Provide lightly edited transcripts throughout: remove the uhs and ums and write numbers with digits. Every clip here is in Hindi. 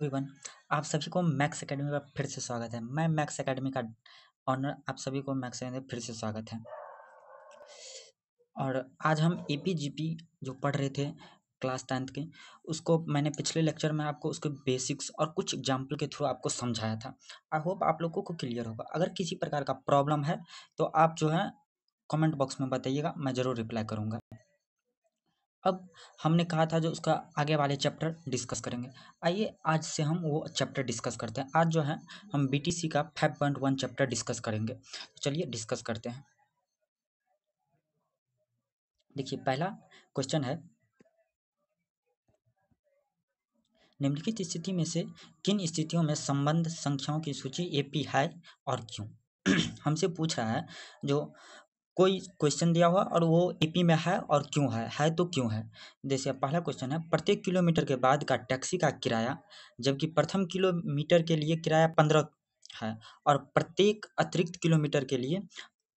एवरीवन, आप सभी को मैक्स एकेडमी में फिर से स्वागत है। मैं मैक्स एकेडमी का ऑनर, आप सभी को मैक्स एकेडमी में फिर से स्वागत है। और आज हम एपीजीपी जो पढ़ रहे थे क्लास 10th के, उसको मैंने पिछले लेक्चर में आपको उसके बेसिक्स और कुछ एग्जाम्पल के थ्रू आपको समझाया था। आई होप आप लोगों को क्लियर होगा। अगर किसी प्रकार का प्रॉब्लम है तो आप जो है कमेंट बॉक्स में बताइएगा, मैं ज़रूर रिप्लाई करूँगा। अब हमने कहा था जो उसका आगे वाले चैप्टर डिस्कस करेंगे। आइए आज से हम वो चैप्टर डिस्कस करते हैं। आज जो है हम बीटीसी का 5.1 चैप्टर डिस्कस करेंगे। तो चलिए डिस्कस करते हैं। देखिए, पहला क्वेश्चन है, निम्नलिखित स्थिति में से किन स्थितियों में संबंध संख्याओं की सूची एपी है और क्यों? हमसे पूछ रहा है, जो कोई क्वेश्चन दिया हुआ और वो एपी में है और क्यों है तो क्यों है। जैसे पहला क्वेश्चन है, प्रत्येक किलोमीटर के बाद का टैक्सी का किराया, जबकि प्रथम किलोमीटर के लिए किराया 15 है और प्रत्येक अतिरिक्त किलोमीटर के लिए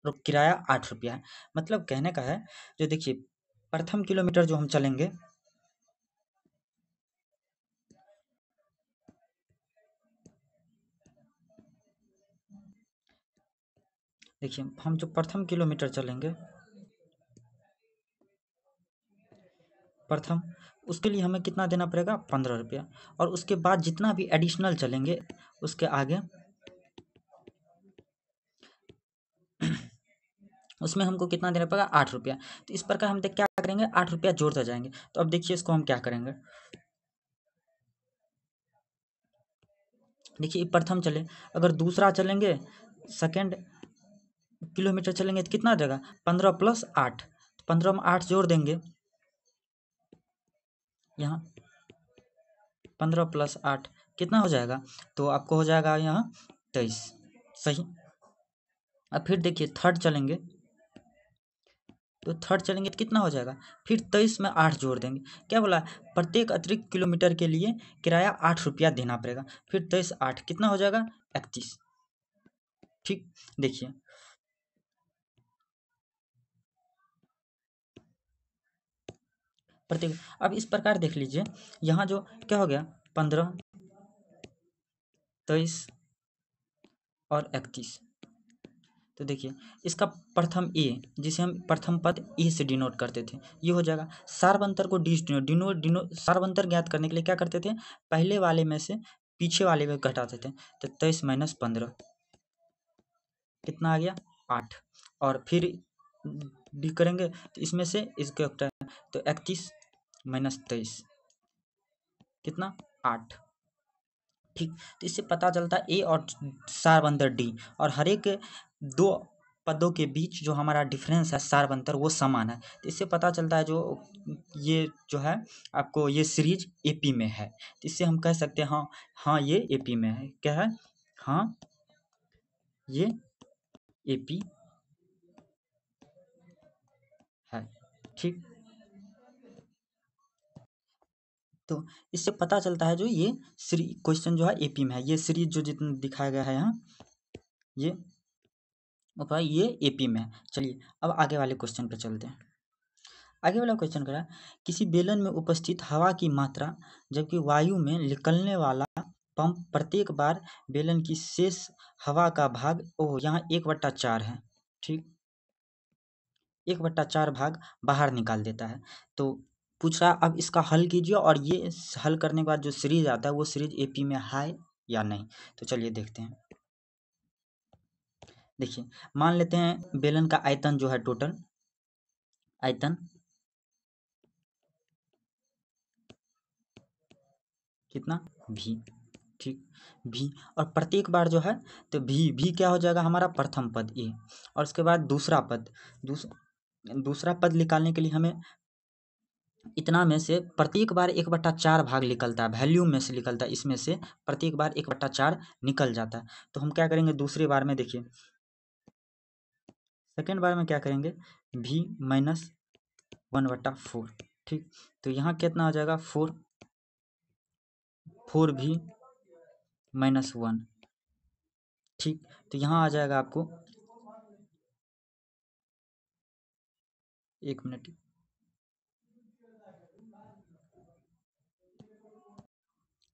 किराया 8 रुपया है। मतलब कहने का है, जो देखिए प्रथम किलोमीटर जो हम चलेंगे, देखिए हम जो प्रथम किलोमीटर चलेंगे, प्रथम, उसके लिए हमें कितना देना पड़ेगा? 15 रुपया। और उसके बाद जितना भी एडिशनल चलेंगे उसके आगे उसमें हमको कितना देना पड़ेगा? 8 रुपया। तो इस प्रकार हम देख क्या करेंगे, 8 रुपया जोड़ते जाएंगे। तो अब देखिए इसको हम क्या करेंगे। देखिए प्रथम चले, अगर दूसरा चलेंगे, सेकेंड किलोमीटर चलेंगे तो कितना देगा? 15 प्लस 8, 15 में 8 जोड़ देंगे, यहाँ 15 प्लस 8 कितना हो जाएगा? तो आपको हो जाएगा यहाँ 23। सही। अब फिर देखिए थर्ड चलेंगे, तो थर्ड चलेंगे तो कितना हो जाएगा? फिर 23 में 8 जोड़ देंगे। क्या बोला? प्रत्येक अतिरिक्त किलोमीटर के लिए किराया 8 रुपया देना पड़ेगा। फिर 23 8 कितना हो जाएगा? 31। ठीक। देखिए प्रत्येक, अब इस प्रकार देख लीजिए, यहाँ जो क्या हो गया, 15, 23 और 31। तो देखिए इसका प्रथम ए, जिसे हम प्रथम पद ए से डिनोट करते थे, ये हो जाएगा। सार्वंतर को सार्वंतर ज्ञात करने के लिए क्या करते थे? पहले वाले में से पीछे वाले को घटाते थे। तो 23 माइनस 15 कितना आ गया? 8। और फिर डी करेंगे तो इसमें से इसके तो 31 माइनस 23 कितना? 8। ठीक। तो इससे पता चलता है ए और सारबंतर डी, और हर एक दो पदों के बीच जो हमारा डिफरेंस है सारबंतर, वो समान है। तो इससे पता चलता है जो ये जो है आपको ये सीरीज एपी में है। तो इससे हम कह सकते हैं हाँ, हाँ ये एपी में है। क्या है? हाँ ये एपी है। ठीक। तो इससे पता चलता है जो ये क्वेश्चन जो है एपी में है। ये सीरीज जो जितना दिखाया गया है यहाँ, ये भाई ये एपी में है। चलिए अब आगे वाले क्वेश्चन पे चलते हैं। आगे वाला क्वेश्चन करा, किसी बेलन में उपस्थित हवा की मात्रा, जबकि वायु में निकलने वाला पंप प्रत्येक बार बेलन की शेष हवा का भाग, ओह यहाँ 1/4 है। ठीक, 1/4 भाग बाहर निकाल देता है। तो पूछ रहा अब इसका हल कीजिए, और ये हल करने के बाद जो सीरीज आता है वो सीरीज एपी में है या नहीं। तो चलिए देखते हैं। देखिए मान लेते हैं बेलन का आयतन जो है, टोटल आयतन कितना? भी। ठीक, भी। और प्रत्येक बार जो है, तो भी क्या हो जाएगा हमारा? प्रथम पद ए। और उसके बाद दूसरा पद, दूसरा पद निकालने के लिए हमें इतना में से प्रत्येक बार 1/4 भाग निकलता है, वैल्यूम में से निकलता है, इसमें से प्रत्येक बार 1/4 निकल जाता है। तो हम क्या करेंगे दूसरे बार में? देखिए सेकेंड बार में क्या करेंगे? भी माइनस 1/4। ठीक। तो यहाँ कितना हो जाएगा? 4 भी माइनस 1। ठीक। तो यहाँ आ जाएगा आपको, एक मिनट,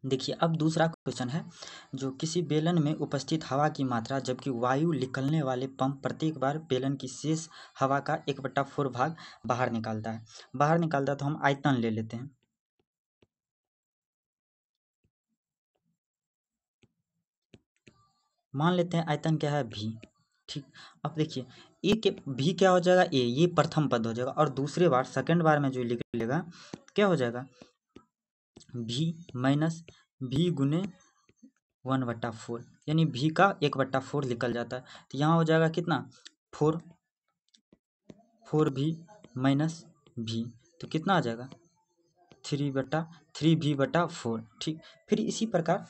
देखिए अब दूसरा क्वेश्चन है, जो किसी बेलन में उपस्थित हवा की मात्रा जबकि वायु निकलने वाले पंप प्रत्येक बार बेलन की शेष हवा का 1/4 भाग बाहर निकालता है। तो हम आयतन ले लेते हैं। मान लेते हैं आयतन क्या है, भी। ठीक, अब देखिए ए के भी क्या हो जाएगा, ए, ये प्रथम पद हो जाएगा, और दूसरे बार सेकंड बार में जो लिख लेगा क्या हो जाएगा, भी माइनस भी गुने 1/4, यानी भी का 1/4 निकल जाता है। तो यहाँ हो जाएगा कितना, 4 भी माइनस भी, तो कितना आ जाएगा 3/3 भी/4। ठीक, फिर इसी प्रकार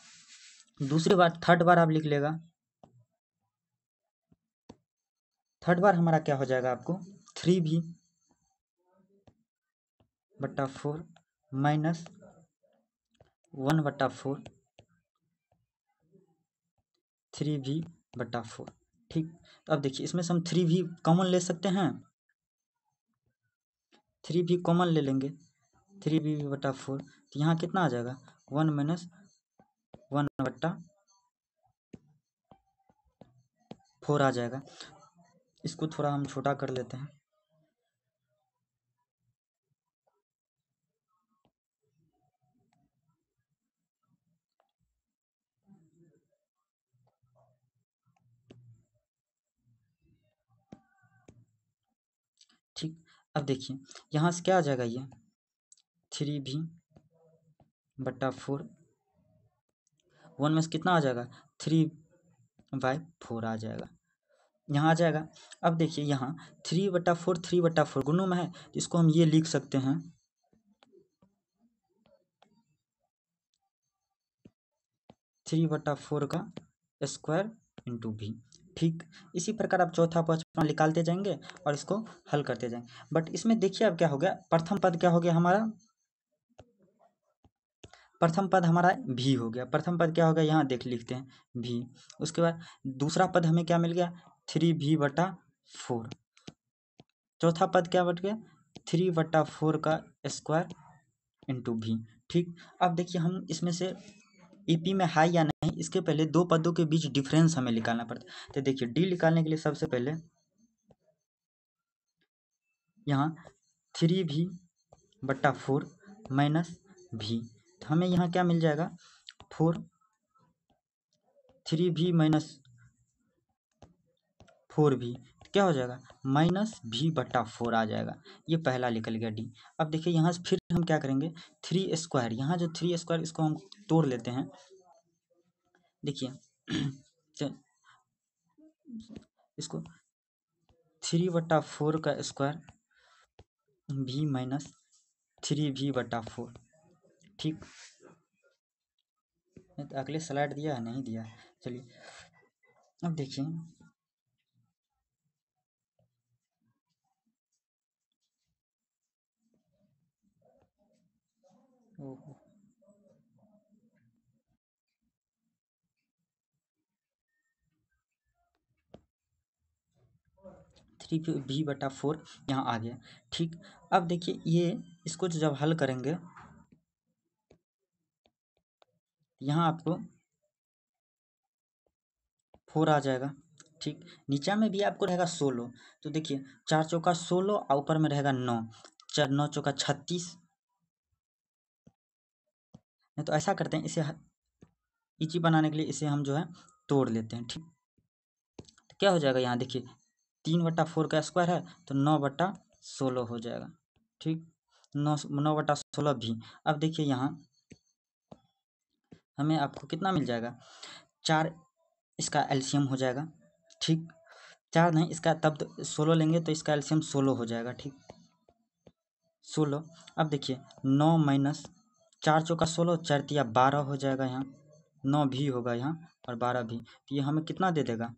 दूसरी बार थर्ड बार आप लिख लेगा। थर्ड बार हमारा क्या हो जाएगा, आपको 3v/4 माइनस 1/4 3v/4। ठीक, तो अब देखिए इसमें से हम 3v कॉमन ले सकते हैं, 3v कॉमन ले लेंगे, 3v/4, तो यहाँ कितना आ जाएगा 1 माइनस 1/4 आ जाएगा। इसको थोड़ा हम छोटा कर लेते हैं। ठीक, अब देखिए यहाँ से क्या आ जाएगा, ये 3v/4, 1 में से कितना आ जाएगा 3/4 आ जाएगा, यहाँ आ जाएगा। अब देखिए यहाँ 3/4 गुणों में है, तो इसको हम ये लिख सकते हैं 3/4 का स्क्वायर इंटू भी। ठीक, इसी प्रकार आप चौथा पांचवा निकालते जाएंगे और इसको हल करते जाएंगे। बट इसमें देखिए अब क्या हो गया, प्रथम पद क्या हो गया हमारा, प्रथम पद हमारा भी हो गया। प्रथम पद क्या हो गया, यहाँ देख लिखते हैं भी। उसके बाद दूसरा पद हमें क्या मिल गया, 3v/4। चौथा पद क्या बट गया, 3/4 का स्क्वायर इंटू भी। ठीक, अब देखिए हम इसमें से ईपी में है या नहीं, इसके पहले दो पदों के बीच डिफरेंस हमें निकालना पड़ता है। तो देखिए डी निकालने के लिए सबसे पहले यहाँ 3v/4 माइनस भी, तो हमें यहाँ क्या मिल जाएगा 3v-4v, क्या हो जाएगा -v/4 आ जाएगा। ये पहला निकल गया डी। अब देखिए यहाँ से फिर हम क्या करेंगे, 3 स्क्वायर, यहाँ जो 3 स्क्वायर इसको हम तोड़ लेते हैं। देखिए इसको 3/4 का स्क्वायर v माइनस 3v/4। ठीक, तो अगले स्लाइड दिया है, नहीं दिया है, चलिए अब देखिए ओहो 3v/4 यहाँ आ गया। ठीक, अब देखिए ये इसको जब हल करेंगे, यहाँ आपको 4 आ जाएगा। ठीक, नीचा में भी आपको रहेगा 16, तो देखिए 4 चौका 16 और ऊपर में रहेगा 9, 4 9 चौका 36। नहीं तो ऐसा करते हैं, इसे इजी बनाने के लिए इसे हम जो है तोड़ लेते हैं। ठीक, तो क्या हो जाएगा, यहाँ देखिए 3/4 का स्क्वायर है तो 9/16 हो जाएगा। ठीक, 9/16 भी। अब देखिए यहाँ हमें आपको कितना मिल जाएगा, 4 इसका एलसीएम हो जाएगा। ठीक, 4 नहीं, इसका तब तो 16 लेंगे तो इसका एलसीएम 16 हो जाएगा। ठीक, 16। अब देखिए 9 माइनस 4 चौका 16, 4 तिया 12 हो जाएगा, यहाँ 9 भी होगा यहाँ और 12 भी, तो ये हमें कितना दे देगा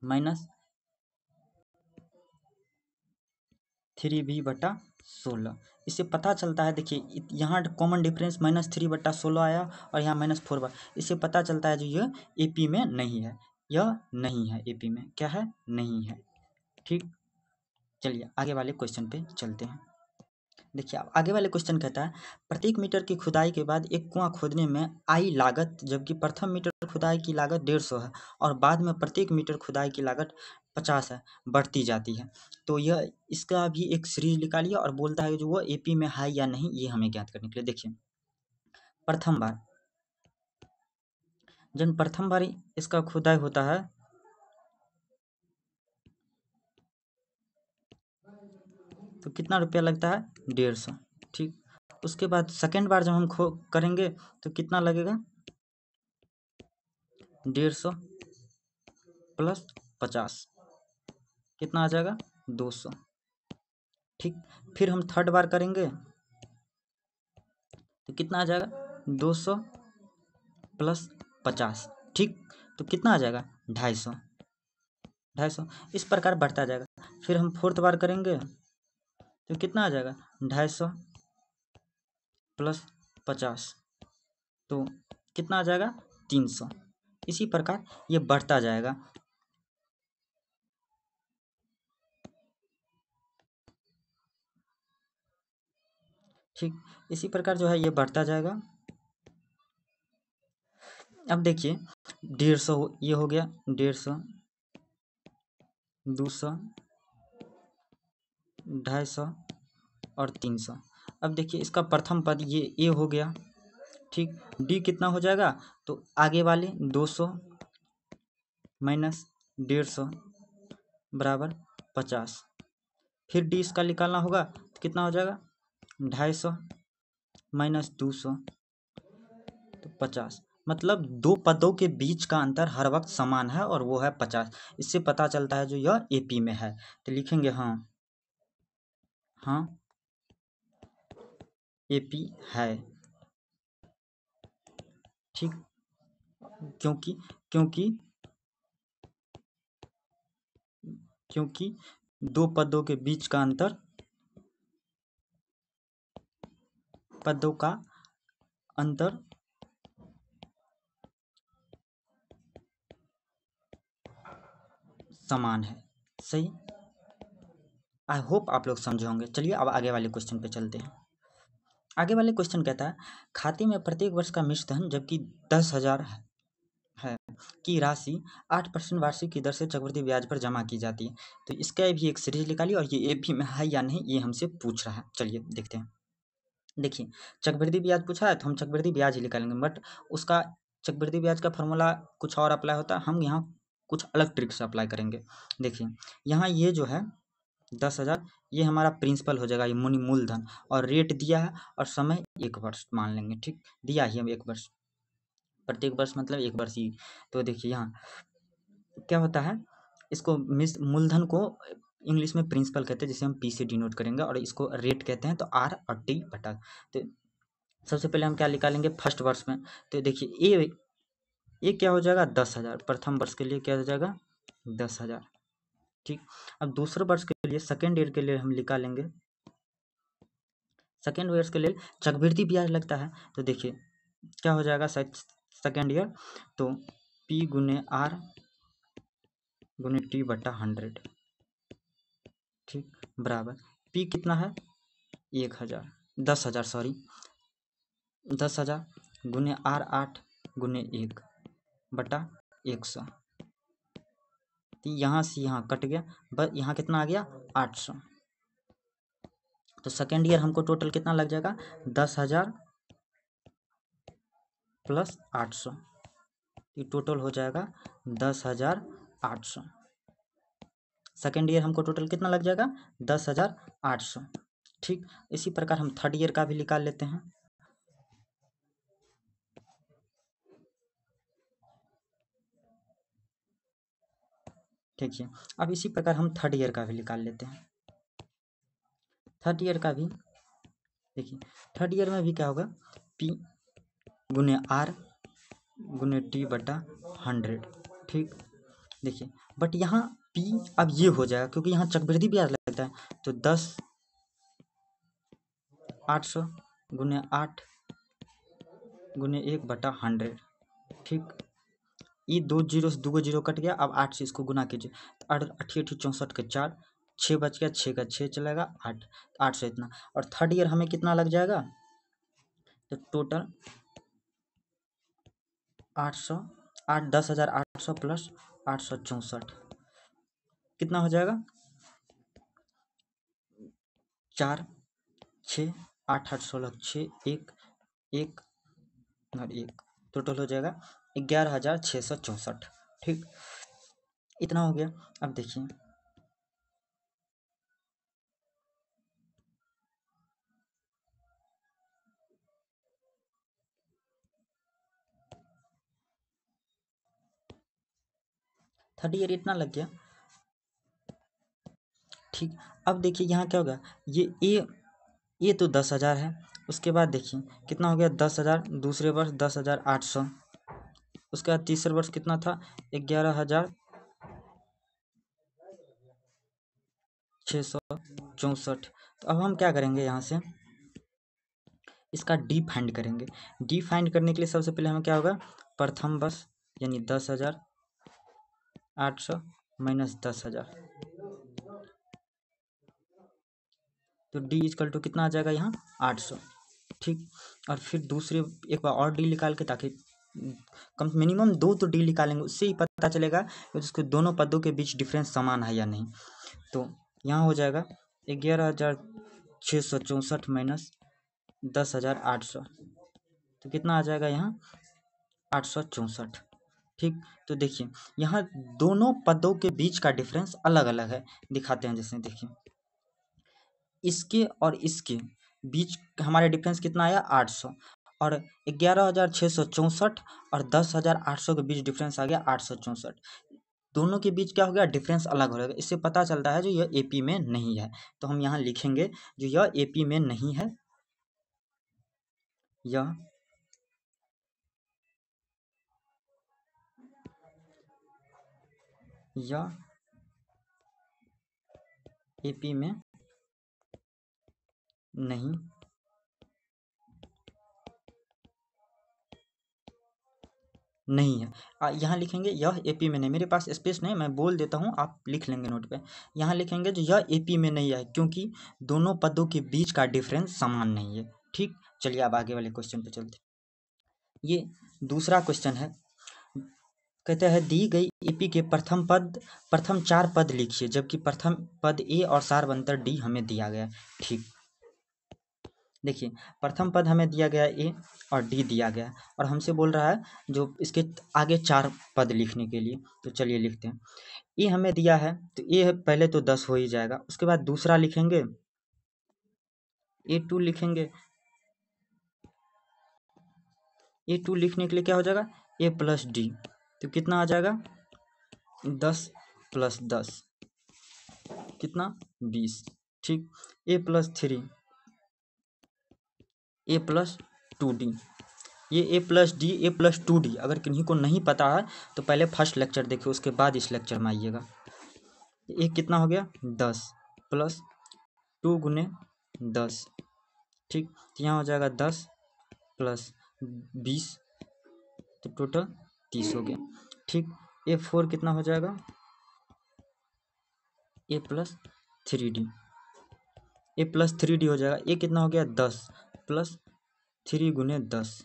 -3v/16। इससे पता चलता है, देखिए यहाँ कॉमन डिफरेंस -3/16 आया और यहाँ -4। इससे पता चलता है जो ये एपी में नहीं है, यह नहीं है एपी में, क्या है, नहीं है। ठीक, चलिए आगे वाले क्वेश्चन पे चलते हैं। देखिए अब आगे वाले क्वेश्चन कहता है प्रत्येक मीटर की खुदाई के बाद एक कुआं खोदने में आई लागत, जबकि प्रथम मीटर खुदाई की लागत 150 है और बाद में प्रत्येक मीटर खुदाई की लागत 50 है, बढ़ती जाती है। तो यह इसका भी एक सीरीज निकालिए और बोलता है जो वो एपी में है या नहीं, ये हमें ज्ञात करने के लिए। देखिए प्रथम बार जब प्रथम बार इसका खुदाई होता है तो कितना रुपया लगता है, 150। ठीक, उसके बाद सेकेंड बार जब हम करेंगे तो कितना लगेगा, 150 प्लस 50 कितना आ जाएगा, 200। ठीक, फिर हम थर्ड बार करेंगे तो कितना आ जाएगा, 200 प्लस 50। ठीक, तो कितना आ जाएगा, 250। 250 इस प्रकार बढ़ता जाएगा। फिर हम फोर्थ बार करेंगे तो कितना आ जाएगा, 250 प्लस 50 तो कितना आ जाएगा, 300। इसी प्रकार ये बढ़ता जाएगा। ठीक, इसी प्रकार जो है ये बढ़ता जाएगा। अब देखिए 150 ये हो गया, 150, 200, 250 और 300। अब देखिए इसका प्रथम पद ये ए हो गया। ठीक, डी कितना हो जाएगा, तो आगे वाले 200 माइनस 150 बराबर 50। फिर डी इसका निकालना होगा तो कितना हो जाएगा, 250 माइनस 200 तो 50। मतलब दो पदों के बीच का अंतर हर वक्त समान है और वो है 50। इससे पता चलता है जो यह एपी में है। तो लिखेंगे हाँ, हाँ एपी है। ठीक, क्योंकि क्योंकि क्योंकि दो पदों के बीच का अंतर, पदों का अंतर समान है। सही, आई होप आप लोग समझे होंगे। चलिए अब आगे वाले क्वेश्चन पे चलते हैं। आगे वाले क्वेश्चन कहता है खाते में प्रत्येक वर्ष का मिश्र धन जबकि 10,000 है की राशि 8% वार्षिक की दर से चक्रवृद्धि ब्याज पर जमा की जाती है। तो इसका भी एक सीरीज निकालिए और ये एपी में है या नहीं ये हमसे पूछ रहा है। चलिए देखते हैं। देखिए चक्रवृद्धि ब्याज पूछा है तो हम चक्रवृद्धि ब्याज ही निकालेंगे, बट उसका चक्रवृद्धि ब्याज का फॉर्मूला कुछ और अप्लाई होता है, हम यहाँ कुछ अलग ट्रिक से अप्लाई करेंगे। देखिए यहाँ ये जो है 10,000 ये हमारा प्रिंसिपल हो जाएगा, ये मूलधन, और रेट दिया है और समय 1 वर्ष मान लेंगे। ठीक, दिया ही हम 1 वर्ष, प्रत्येक वर्ष मतलब 1 वर्ष ही। तो देखिए यहाँ क्या होता है, इसको मूलधन को इंग्लिश में प्रिंसिपल कहते हैं जिसे हम पी से डिनोट करेंगे, और इसको रेट कहते हैं तो आर और टी बटा। तो सबसे पहले हम क्या निकालेंगे फर्स्ट वर्ष में। तो देखिए ए क्या हो जाएगा, 10,000 प्रथम वर्ष के लिए क्या हो जाएगा, 10,000। ठीक, अब दूसरे वर्ष के लिए सेकेंड ईयर के लिए हम निकालेंगे, सेकेंड ईयर के लिए चक्रवृद्धि ब्याज लगता है। तो देखिए क्या हो जाएगा सेकेंड ईयर, तो पी गुने आर गुने टी बटा 100। ठीक, बराबर पी कितना है, 1,000, 10,000 सॉरी, 10,000 गुने आर 8 गुने 1 बटा 100। तो यहाँ से यहाँ कट गया, बस यहाँ कितना आ गया, 800। तो सेकेंड ईयर हमको टोटल कितना लग जाएगा, 10,000 प्लस 800, ये टोटल हो जाएगा 10,800। सेकेंड ईयर हमको टोटल कितना लग जाएगा, 10,800। ठीक, इसी प्रकार हम थर्ड ईयर का भी निकाल लेते हैं। देखिए अब इसी प्रकार हम थर्ड ईयर का भी निकाल लेते हैं। थर्ड ईयर का भी देखिए, थर्ड ईयर में भी क्या होगा, पी गुने आर गुने टी बटा 100। ठीक, देखिए बट यहाँ पी अब ये हो जाएगा क्योंकि यहाँ चक्रवृद्धि ब्याज लगता है। तो 10,800 गुने 8 गुने 1 बटा 100। ठीक, ये 2 जीरो से 2 जीरो कट गया, अब 8 से इसको गुना कीजिए, 8 8 64 के 4 6 बच गया, 6 का 6 चलेगा 8, 800 इतना। और थर्ड ईयर हमें कितना लग जाएगा, तो टोटल 800, 10,800 प्लस 864 कितना हो जाएगा, 4, 6, 8, 8, 16, 6, 1, 1 और 1 टोटल हो जाएगा 11,664। ठीक, इतना हो गया। अब देखिए थर्ड ईयर इतना लग गया। ठीक, अब देखिए यहाँ क्या होगा, ये तो 10,000 है। उसके बाद देखिए कितना हो गया, 10,000, दूसरे वर्ष 10,800, उसके बाद तीसरे वर्ष कितना था, 11,664। तो अब हम क्या करेंगे, यहाँ से इसका डी फाइंड करेंगे। डी फाइंड करने के लिए सबसे पहले हमें क्या होगा, प्रथम वर्ष यानी 10,800 माइनस 10,000, तो डी इजकल टू कितना आ जाएगा यहाँ, 800। ठीक, और फिर दूसरे एक बार और डी निकाल के, ताकि कम मिनिमम 2 तो डी निकालेंगे, उससे ही पता चलेगा कि उसके दोनों पदों के बीच डिफरेंस समान है या नहीं। तो यहाँ हो जाएगा 11,664 माइनस 10,800, तो कितना आ जाएगा यहाँ, 864। ठीक, तो देखिए यहाँ दोनों पदों के बीच का डिफरेंस अलग अलग है, दिखाते हैं। जैसे देखिए इसके और इसके बीच हमारे डिफरेंस कितना आया, 800, और 11,664 और 10,800 के बीच डिफरेंस आ गया 864। दोनों के बीच क्या हो गया, डिफरेंस अलग हो गया। इससे पता चलता है जो यह एपी में नहीं है। तो हम यहाँ लिखेंगे जो यह एपी में नहीं है, यह एपी में नहीं नहीं है। यहाँ लिखेंगे यह एपी में नहीं, मेरे पास स्पेस नहीं, मैं बोल देता हूँ, आप लिख लेंगे नोट पे। यहाँ लिखेंगे जो यह एपी में नहीं है, क्योंकि दोनों पदों के बीच का डिफरेंस समान नहीं है। ठीक, चलिए अब आगे वाले क्वेश्चन पे चलते हैं। ये दूसरा क्वेश्चन है, कहते हैं दी गई एपी के प्रथम 4 पद लिखिए, जबकि प्रथम पद ए और सारवंतर डी हमें दिया गया है। ठीक, देखिए प्रथम पद हमें दिया गया ए और डी दिया गया है, और हमसे बोल रहा है जो इसके आगे 4 पद लिखने के लिए। तो चलिए लिखते हैं। ए हमें दिया है, तो ए पहले तो 10 हो ही जाएगा। उसके बाद दूसरा लिखेंगे, A2 लिखेंगे। A2 लिखने के लिए क्या हो जाएगा, ए प्लस डी, तो कितना आ जाएगा, 10 प्लस 10 कितना, 20। ठीक, ए प्लस 3, ए प्लस 2D, ये ए प्लस डी, ए प्लस 2D अगर किन्हीं को नहीं पता है तो पहले फर्स्ट लेक्चर देखिए, उसके बाद इस लेक्चर में आइएगा। ये कितना हो गया, 10 प्लस 2 गुने 10। ठीक, तो यहाँ हो जाएगा 10 प्लस 20, तो टोटल 30 हो गया। ठीक, A4 कितना हो जाएगा, ए प्लस 3D, ए प्लस 3D हो जाएगा। ए कितना हो गया, 10 प्लस 3 गुने 10।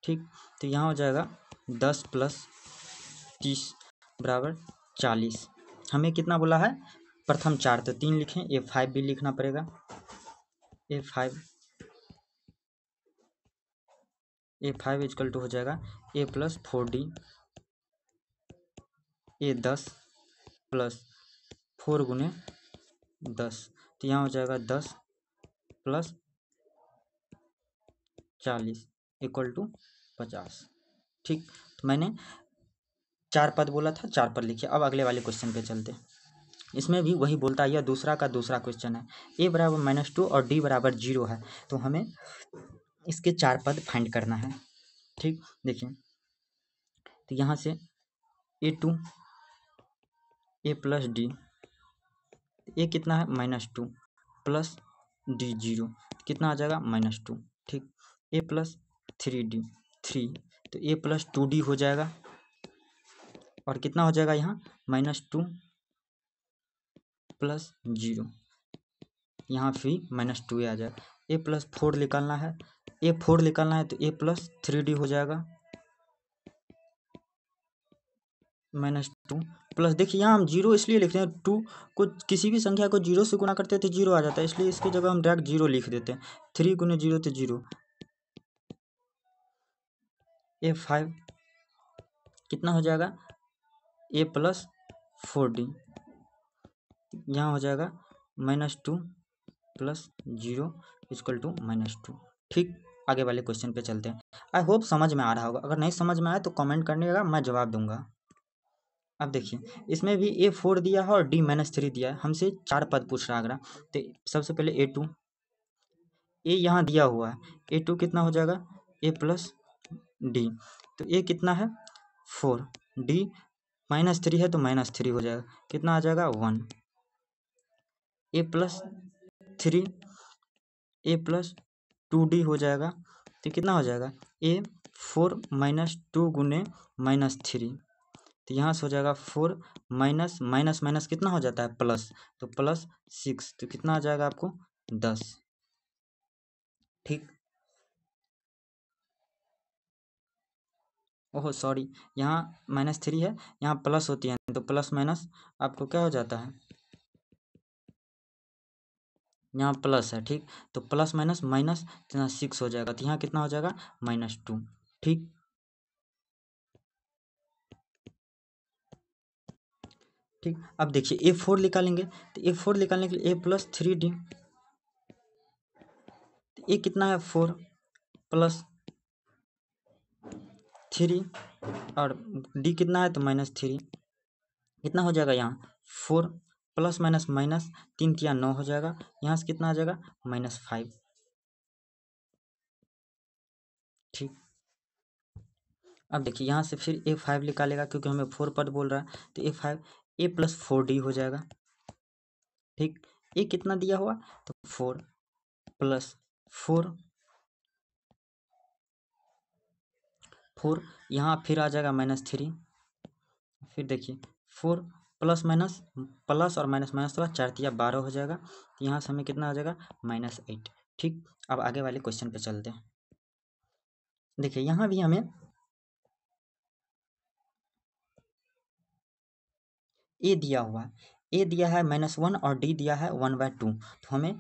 ठीक, तो यहाँ हो जाएगा 10 प्लस 30 बराबर 40। हमें कितना बोला है, प्रथम 4, तो 3 लिखें, A5 भी लिखना पड़ेगा। A5 इजकल टू हो जाएगा ए प्लस 4D, A10 प्लस 4 गुने 10, तो यहाँ हो जाएगा 10 प्लस 40 इक्वल टू 50। ठीक, तो मैंने 4 पद बोला था, 4 पद लिखिए। अब अगले वाले क्वेश्चन पे चलते हैं। इसमें भी वही बोलता है, यह दूसरा का दूसरा क्वेश्चन है। ए बराबर -2 और डी बराबर 0 है, तो हमें इसके 4 पद फाइंड करना है। ठीक, देखिए तो यहाँ से A2 ए प्लस डी, ए कितना है, -2 प्लस डी 0, कितना आ जाएगा, -2। ठीक, ए प्लस 3D 3, तो ए प्लस 2D हो जाएगा, और कितना हो जाएगा यहाँ, -2 प्लस 0, यहाँ भी -2 आ जाएगा। ए प्लस 4 निकालना है, A4 निकालना है तो A प्लस 3D हो जाएगा -2 प्लस, देखिए यहाँ हम 0 इसलिए लिखते हैं, 2 को किसी भी संख्या को 0 से गुणा करते हैं तो 0 आ जाता है, इसलिए इसकी जगह हम डायरेक्ट 0 लिख देते हैं। 3 गुने 0 तो 0। A5 कितना हो जाएगा, A प्लस 4D, यहाँ हो जाएगा -2 प्लस 0 इक्वल टू -2। ठीक, आगे वाले क्वेश्चन पे चलते हैं। आई होप समझ में आ रहा होगा, अगर नहीं समझ में आया तो कमेंट करने मैं जवाब दूंगा। अब देखिए इसमें भी A4 दिया है और D-3 दिया है, हमसे 4 पद पूछ रहा है। तो सबसे पहले A2, A यहाँ दिया हुआ है, A2 कितना हो जाएगा, A प्लस D, तो A कितना है 4, D -3 है तो -3 हो जाएगा, कितना आ जाएगा 1। A plus 3, A plus 2D हो जाएगा, तो कितना हो जाएगा A4 -2 गुने -3, तो यहाँ से हो जाएगा 4 माइनस माइनस माइनस कितना हो जाता है प्लस, तो प्लस 6, तो कितना आ जाएगा आपको 10। ठीक, ओहो सॉरी, यहाँ -3 है, यहाँ प्लस होती है तो प्लस माइनस आपको क्या हो जाता है, यहाँ प्लस है। ठीक, तो प्लस माइनस माइनस 6 हो जाएगा, तो यहाँ कितना हो जाएगा -2। ठीक, ठीक, अब देखिए A4 निकालेंगे, तो A4 निकालने के लिए A प्लस 3D, ए कितना है 4 प्लस 3 और D कितना है तो -3, कितना हो जाएगा यहाँ 4 प्लस माइनस माइनस 3 तिया 9 हो जाएगा, यहाँ से कितना आ जाएगा -5। ठीक, अब देखिए यहाँ से फिर A5 निकालेगा, क्योंकि हमें 4 पद बोल रहा है, तो A5 A प्लस 4D हो जाएगा। ठीक, ए कितना दिया हुआ तो 4 प्लस 4 4, यहाँ फिर आ जाएगा -3, फिर देखिए 4 प्लस माइनस प्लस और माइनस माइनस तो 4 तिया 12 हो जाएगा, तो यहाँ से हमें कितना आ जाएगा -8। ठीक, अब आगे वाले क्वेश्चन पे चलते हैं। देखिए यहाँ भी हमें ए दिया हुआ है, ए दिया है -1 और डी दिया है 1/2, तो हमें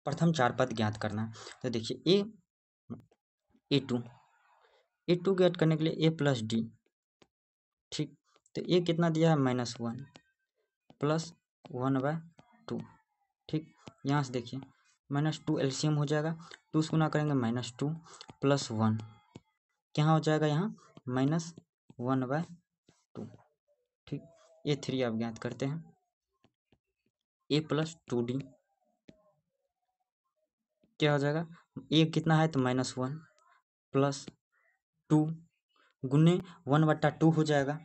प्रथम 4 पद ज्ञात करना है। तो देखिए ए टू ज्ञात करने के लिए A प्लस डी। ठीक, तो ए कितना दिया है -1 प्लस 1/2। ठीक, यहाँ से देखिए -2 एलसीएम हो जाएगा, 2 से गुना करेंगे -2 प्लस 1, क्या हो जाएगा यहाँ -1/2। ठीक, A3 आप ज्ञात करते हैं, A प्लस 2D क्या हो जाएगा, ए कितना है तो -1 प्लस 2 गुने 1/2 हो जाएगा,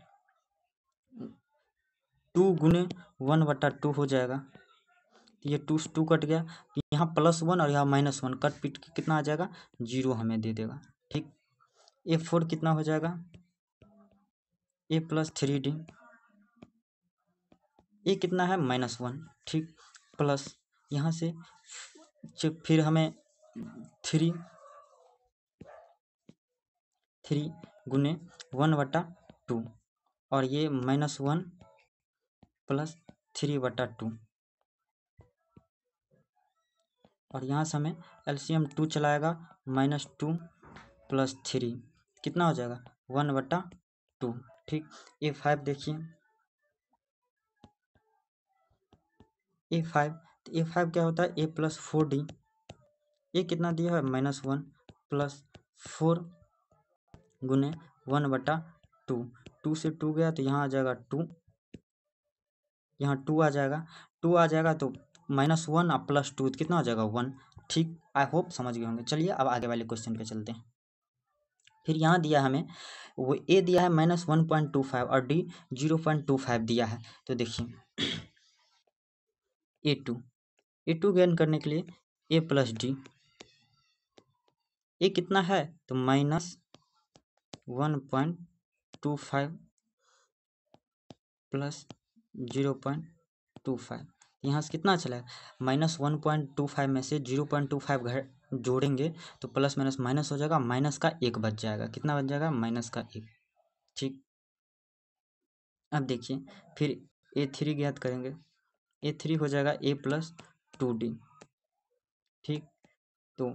2 गुने 1/2 हो जाएगा, तो ये 2 से 2 कट गया, यहाँ +1 और यहाँ -1 कट पीट के कितना आ जाएगा 0 हमें दे देगा। ठीक, A4 कितना हो जाएगा A प्लस 3D, ए कितना है -1। ठीक, प्लस यहाँ से फिर हमें 3 गुने 1/2 और ये -1 प्लस 3/2, और यहाँ से हमें एलसीएम 2 चलाएगा, -2 प्लस 3 कितना हो जाएगा 1/2। ठीक, A5 देखिए A5, तो A5 क्या होता है A प्लस 4D, ए कितना दिया है -1 प्लस 4 गुने 1/2, 2 से 2 गया तो यहाँ आ जाएगा 2, यहाँ 2 आ जाएगा, 2 आ जाएगा तो -1 और +2 कितना हो जाएगा 1। ठीक, आई होप समझ गए होंगे। चलिए अब आगे वाले क्वेश्चन पे चलते हैं। फिर यहाँ दिया हमें वो ए दिया है -1.25 और डी 0.25 दिया है, तो देखिए ए टू ज्ञात करने के लिए ए प्लस डी, ए कितना है तो -1.25 प्लस 0.25, यहाँ से कितना चला है, -1.25 में से 0.25 जोड़ेंगे तो प्लस माइनस माइनस हो जाएगा, माइनस का 1 बच जाएगा। कितना बच जाएगा, -1। ठीक, अब देखिए फिर A3 ज्ञात करेंगे। A3 हो जाएगा A+2D। ठीक, तो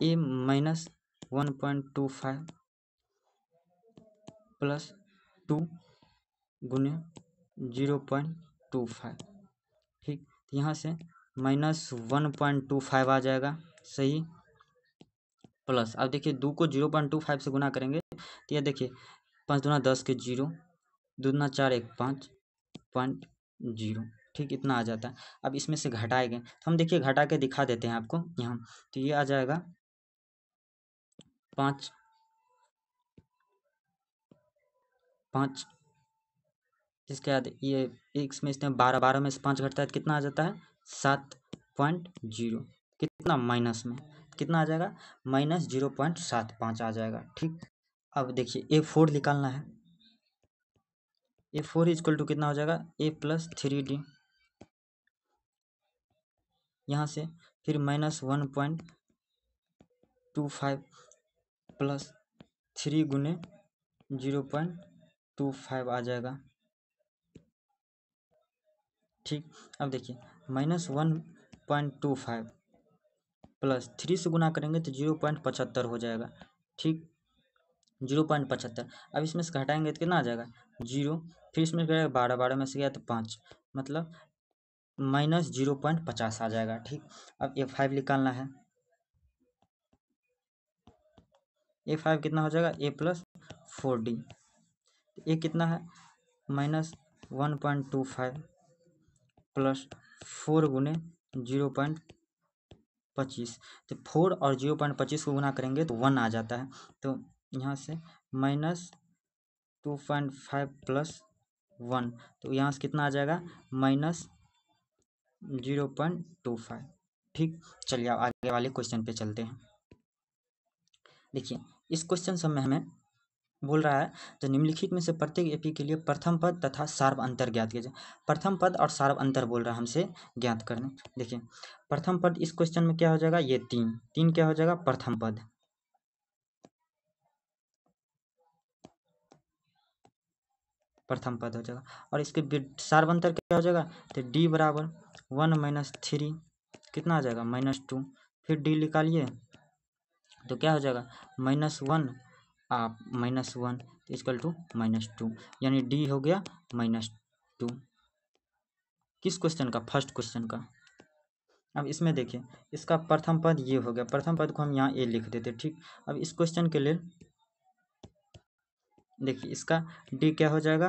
A -1.25 प्लस 2 गुने 0.25। ठीक, यहाँ से -1.25 आ जाएगा, सही। प्लस अब देखिए 2 को 0.25 से गुना करेंगे तो यह देखिए 5 दूना 10 के 0, 2 दूना 4 1 5.0। ठीक, इतना आ जाता है। अब इसमें से घटाएंगे तो हम देखिए घटा के दिखा देते हैं आपको यहाँ। तो ये आ जाएगा 5 इसके बाद ये एक में इसमें 12 में से 5 घटता है तो कितना आ जाता है, 7.0। कितना, माइनस में कितना आ जाएगा, -0.75 आ जाएगा। ठीक, अब देखिए A4 निकालना है। A4 इक्वल टू कितना हो जाएगा, A+3D। यहाँ से फिर -1.25 प्लस 3 गुने 0.25 आ जाएगा। ठीक, अब देखिए -1.25 प्लस 3 से गुना करेंगे तो 0.75 हो जाएगा। ठीक, 0.75। अब इसमें से घटाएंगे तो कितना आ जाएगा, 0। फिर इसमें गया 12 में से गया तो 5, मतलब -0.50 आ जाएगा। ठीक, अब A5 निकालना है। A5 कितना हो जाएगा, A+4D। ये कितना है, -1.25 प्लस 4 गुने 0.25। तो 4 और 0.25 को गुना करेंगे तो 1 आ जाता है। तो यहाँ से -2.5 प्लस 1, तो यहाँ से कितना आ जाएगा, -0.25। ठीक, चलिए अब आगे वाले क्वेश्चन पे चलते हैं। देखिए इस क्वेश्चन सब में हमें बोल रहा है तो निम्नलिखित में से प्रत्येक एपी के लिए प्रथम पद तथा सार्व अंतर ज्ञात कीजिए। प्रथम पद और सार्व अंतर बोल रहा है हमसे ज्ञात करने। देखिए प्रथम पद इस क्वेश्चन में क्या हो जाएगा, ये 3 क्या हो जाएगा, प्रथम पद। प्रथम पद हो जाएगा। और इसके सार्व अंतर क्या हो जाएगा, तो D बराबर 1 - 3 कितना आ जाएगा, -2। फिर D निकालिए तो क्या हो जाएगा, -1 आप -1 इक्वल टू -2, यानी D हो गया -2। किस क्वेश्चन का, फर्स्ट क्वेश्चन का। अब इसमें देखिए इसका प्रथम पद ये हो गया, प्रथम पद को हम यहाँ A लिख देते। ठीक, अब इस क्वेश्चन के लिए देखिए इसका D क्या हो जाएगा,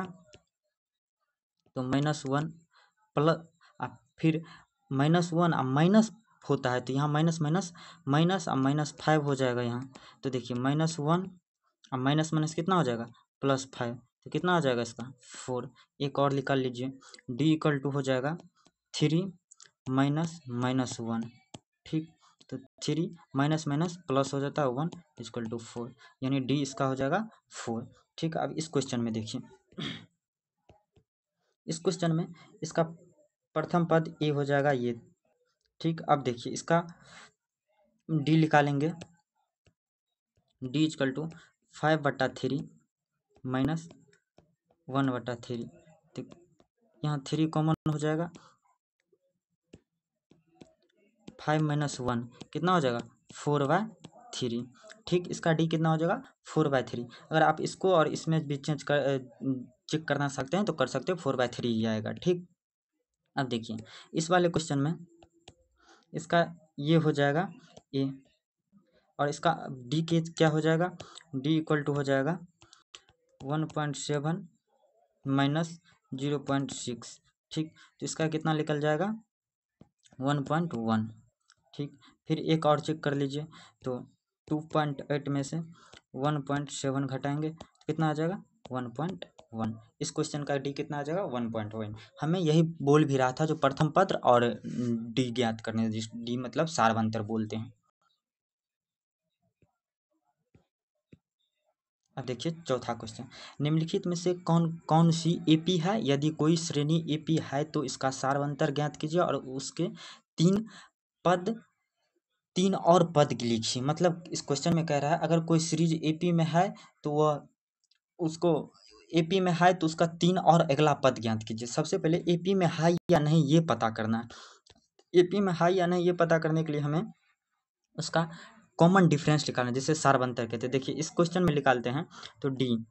तो -1 प्लस, फिर -1 और माइनस होता है तो यहाँ माइनस माइनस माइनस और -5 हो जाएगा यहाँ। तो देखिए -1 और माइनस माइनस कितना हो जाएगा, +5। तो कितना आ जाएगा इसका, 4। एक और निकाल लीजिए, D इक्वल टू हो जाएगा 3 - -1। ठीक, तो 3 माइनस माइनस प्लस हो जाता है 1 इक्वल टू 4, यानी D इसका हो जाएगा 4। ठीक, अब इस क्वेश्चन में देखिए इस क्वेश्चन में इसका प्रथम पद A हो जाएगा ये। ठीक, अब देखिए इसका D निकालेंगे, D इक्वल टू 5/3 -1/3। ठीक, यहाँ 3 कॉमन हो जाएगा, 5 - 1 कितना हो जाएगा, 4/3। ठीक, इसका D कितना हो जाएगा, 4/3। अगर आप इसको और इसमें भी चेक करना सकते हैं तो कर सकते हो, 4/3 ही आएगा। ठीक, अब देखिए इस वाले क्वेश्चन में इसका ये हो जाएगा A, और इसका D के क्या हो जाएगा, D इक्वल टू हो जाएगा 1.7 - 0.6। ठीक, तो इसका कितना निकल जाएगा, 1.1। ठीक, फिर एक और चेक कर लीजिए, तो 2.8 में से 1.7 घटाएंगे तो कितना आ जाएगा, 1.1। इस क्वेश्चन का D कितना आ जाएगा, 1.1। हमें यही बोल भी रहा था जो प्रथम पद और D ज्ञात करने, जिस D मतलब सार्वंतर बोलते हैं। अब देखिए चौथा क्वेश्चन, निम्नलिखित में से कौन कौन सी एपी है, यदि कोई श्रेणी एपी है तो इसका सार्वंतर ज्ञात कीजिए और उसके तीन पद तीन और पद लिखिए। मतलब इस क्वेश्चन में कह रहा है अगर कोई सीरीज एपी में है तो वह उसको एपी में है तो उसका तीन और अगला पद ज्ञात कीजिए। सबसे पहले एपी में है या नहीं ये पता करना है। एपी में है या नहीं ये पता करने के लिए हमें उसका कॉमन डिफरेंस निकालना है, जिसे सार्वंतर कहते हैं। देखिए इस क्वेश्चन में निकालते हैं तो डी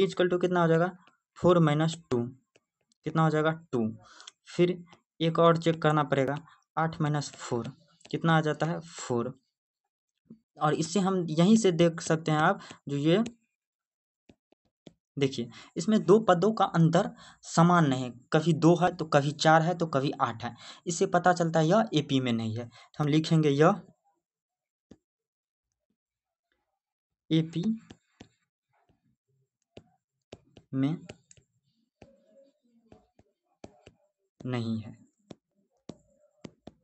इजकल टू कितना हो जाएगा 4 - 2, कितना हो जाएगा 2। फिर एक और चेक करना पड़ेगा 8 - 4 कितना आ जाता है 4। और इससे हम यहीं से देख सकते हैं आप जो ये देखिए इसमें दो पदों का अंतर समान नहीं है, कभी 2 है तो कभी 4 है तो कभी 8 है। इससे पता चलता है यह एपी में नहीं है, तो हम लिखेंगे यह एपी में नहीं है।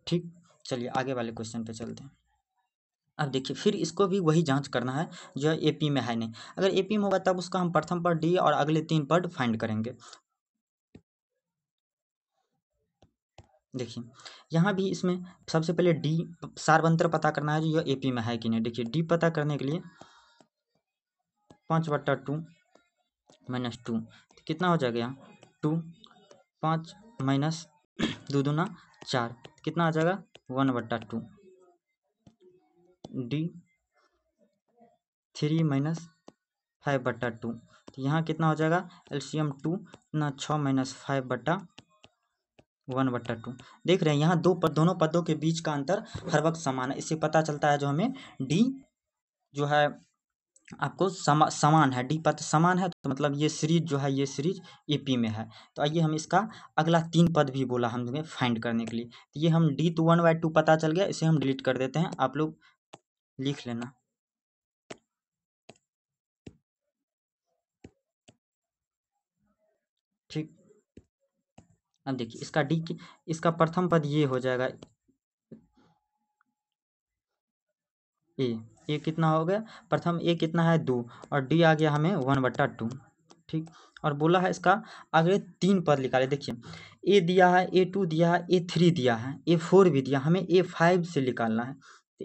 ठीक, चलिए आगे वाले क्वेश्चन पे चलते हैं। अब देखिए फिर इसको भी वही जांच करना है जो एपी में है नहीं। अगर एपी में होगा तब उसका हम प्रथम पद डी और अगले 3 पद फाइंड करेंगे। देखिए यहाँ भी इसमें सबसे पहले डी सार्वंतर पता करना है जो यह एपी में है कि नहीं। देखिए डी पता करने के लिए 5/2 -2 कितना हो जाएगा यहाँ 2, 5 माइनस 2 दूना 4 कितना आ जाएगा 1/2। डी 3 - 5/2 तो यहाँ कितना हो जाएगा एलसीएम 2 ना 6 - 5/1/2। देख रहे हैं यहाँ दोनों पदों के बीच का अंतर हर वक्त समान है। इससे पता चलता है जो हमें डी जो है आपको समान है, डी पद समान है तो मतलब ये सीरीज जो है ये सीरीज एपी में है। तो आइए हम इसका अगला 3 पद भी बोला हमने फाइंड करने के लिए। तो ये हम डी तो 1/2 पता चल गया, इसे हम डिलीट कर देते हैं, आप लोग लिख लेना। ठीक, अब देखिए इसका डी इसका प्रथम पद ये हो जाएगा ए कितना हो गया प्रथम ए कितना है 2 और डी आ गया हमें 1/2। ठीक, और बोला है इसका अगले 3 पद निकाले। देखिए ए दिया है, A2 दिया है, A3 दिया है, A4 भी दिया, हमें A5 से निकालना है। तो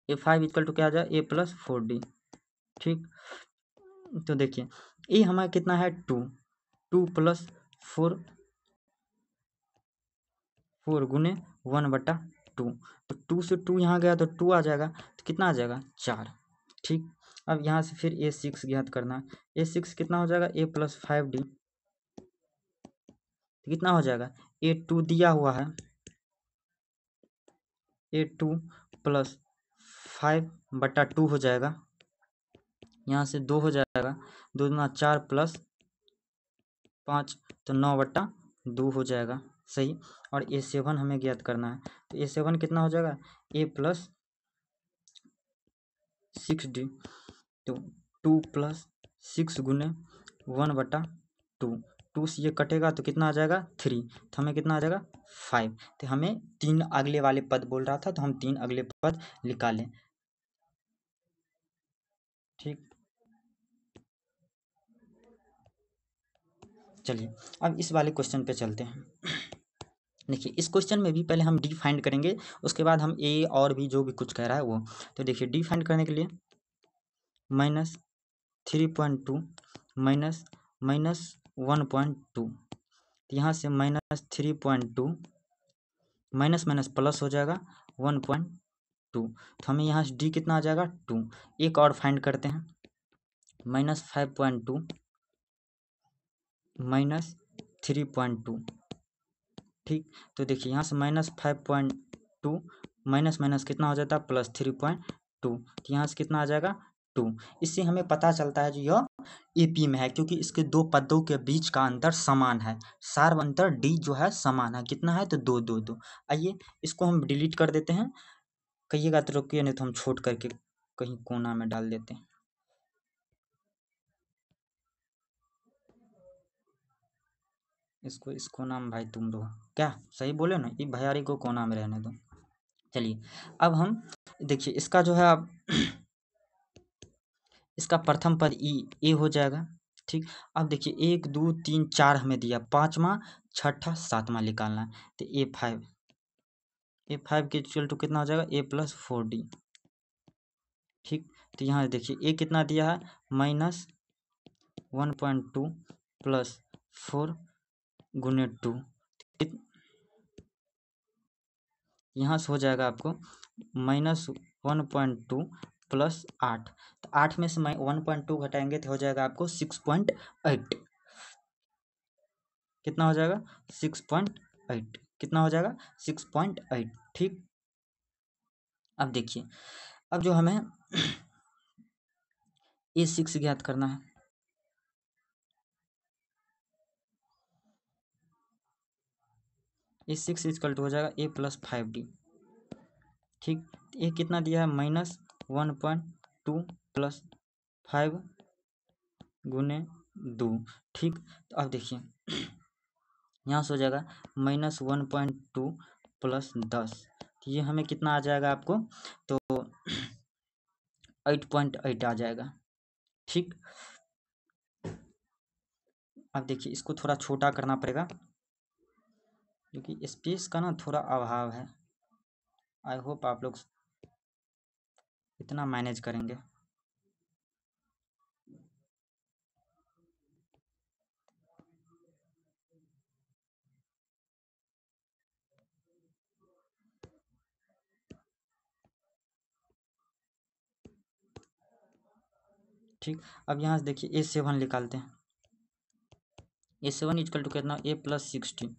A5 इक्वल टू क्या आ जाए A+4D। ठीक, तो देखिए ए हमारा कितना है 2 + 4 गुने 1/2। तो 2 से 2 यहाँ गया तो 2 आ जाएगा, तो कितना आ जाएगा 4। ठीक, अब यहाँ से फिर A6 ज्ञात करना है। A6 कितना हो जाएगा A+5D तो कितना हो जाएगा A2 दिया हुआ है A2 + 5/2 हो जाएगा, यहाँ से 2 हो जाएगा, 2 दूना 4 + 5 तो 9/2 हो जाएगा सही। और A7 हमें ज्ञात करना है, तो A7 कितना हो जाएगा A+6D तो 2 + 6 गुने 1/2। 2 से ये कटेगा तो कितना आ जाएगा 3, तो हमें कितना आ जाएगा 5। तो हमें 3 अगले वाले पद बोल रहा था तो हम 3 अगले पद निकालें। ठीक, चलिए अब इस वाले क्वेश्चन पे चलते हैं। देखिए इस क्वेश्चन में भी पहले हम डी फाइंड करेंगे, उसके बाद हम ए और भी जो भी कुछ कह रहा है वो। तो देखिए डी फाइंड करने के लिए -3.2 -1.2 यहाँ से -3.2 माइनस माइनस प्लस हो जाएगा 1.2। तो हमें यहाँ से डी कितना आ जाएगा 2। एक और फाइंड करते हैं -5.2 -3.2। ठीक, तो देखिए यहाँ से -5.2 माइनस माइनस कितना हो जाता है +3.2। तो यहाँ से कितना आ जाएगा 2। इससे हमें पता चलता है जो यह एपी में है क्योंकि इसके दो पदों के बीच का अंतर समान है। सार्वंतर डी जो है समान है, कितना है तो 2 2 2। आइए इसको हम डिलीट कर देते हैं, कहिएगा तो रुकिए नहीं तो हम छोड़ करके कहीं कोना में डाल देते हैं। इस कोना में भाई तुम रहो क्या, सही बोले ना, ये भैयारी को कोना में रहने दो। चलिए अब हम देखिए इसका जो है अब इसका प्रथम पद ए हो जाएगा। ठीक, अब देखिए 1 2 3 4 हमें दिया, पाँचवा छठा सातवां निकालना है। तो ए5 के इक्वल टू कितना हो जाएगा, a+4d। ठीक, तो यहाँ देखिए ए कितना दिया है, -1.2 + 4 × 2, यहाँ से हो जाएगा आपको -1.2 + 8। तो 8 में से 1.2 घटाएंगे तो हो जाएगा आपको 6.8। कितना हो जाएगा, 6.8। कितना हो जाएगा, 6.8। ठीक, अब देखिए, अब जो हमें A6 ज्ञात करना है। A6 इक्वल टू हो जाएगा a+5d। ठीक, ये कितना दिया है, -1.2 + 5 × 2। ठीक, तो अब देखिए यहाँ से हो जाएगा -1.2 + 10। तो ये हमें कितना आ जाएगा आपको, तो 8.8 आ जाएगा। ठीक, अब देखिए इसको थोड़ा छोटा करना पड़ेगा क्योंकि स्पेस का ना थोड़ा अभाव है। आई होप आप लोग इतना मैनेज करेंगे। ठीक, अब यहाँ से देखिए A7 निकालते हैं। A7 इक्वल टू कितना, a+16।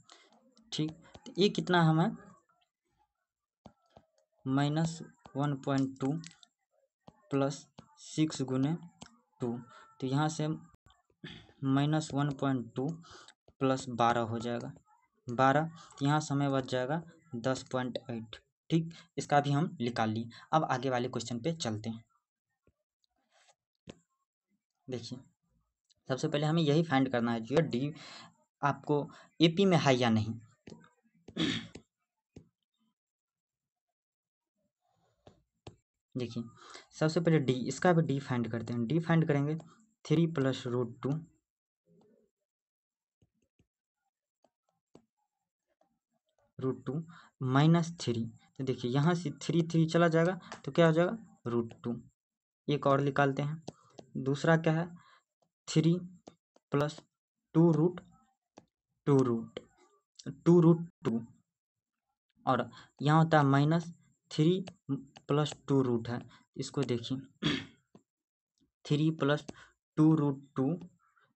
ठीक, तो ये कितना हमें -1.2 + 6 × 2। तो यहाँ से -1.2 + 12 हो जाएगा, 12। तो यहाँ से हमें बच जाएगा 10.8। ठीक, इसका भी हम निकाल लिए। अब आगे वाले क्वेश्चन पे चलते हैं। देखिए सबसे पहले हमें यही फाइंड करना है जो डी आपको AP में है या नहीं। देखिए सबसे पहले डी, इसका भी डी फाइंड करते हैं। डी फाइंड करेंगे 3 + √2 -3। तो देखिए यहाँ से 3 चला जाएगा तो क्या हो जाएगा, √2। एक और निकालते हैं, दूसरा क्या है, 3 + 2√2 और यहाँ होता है -3 + 2 है। इसको देखिए 3 + 2√2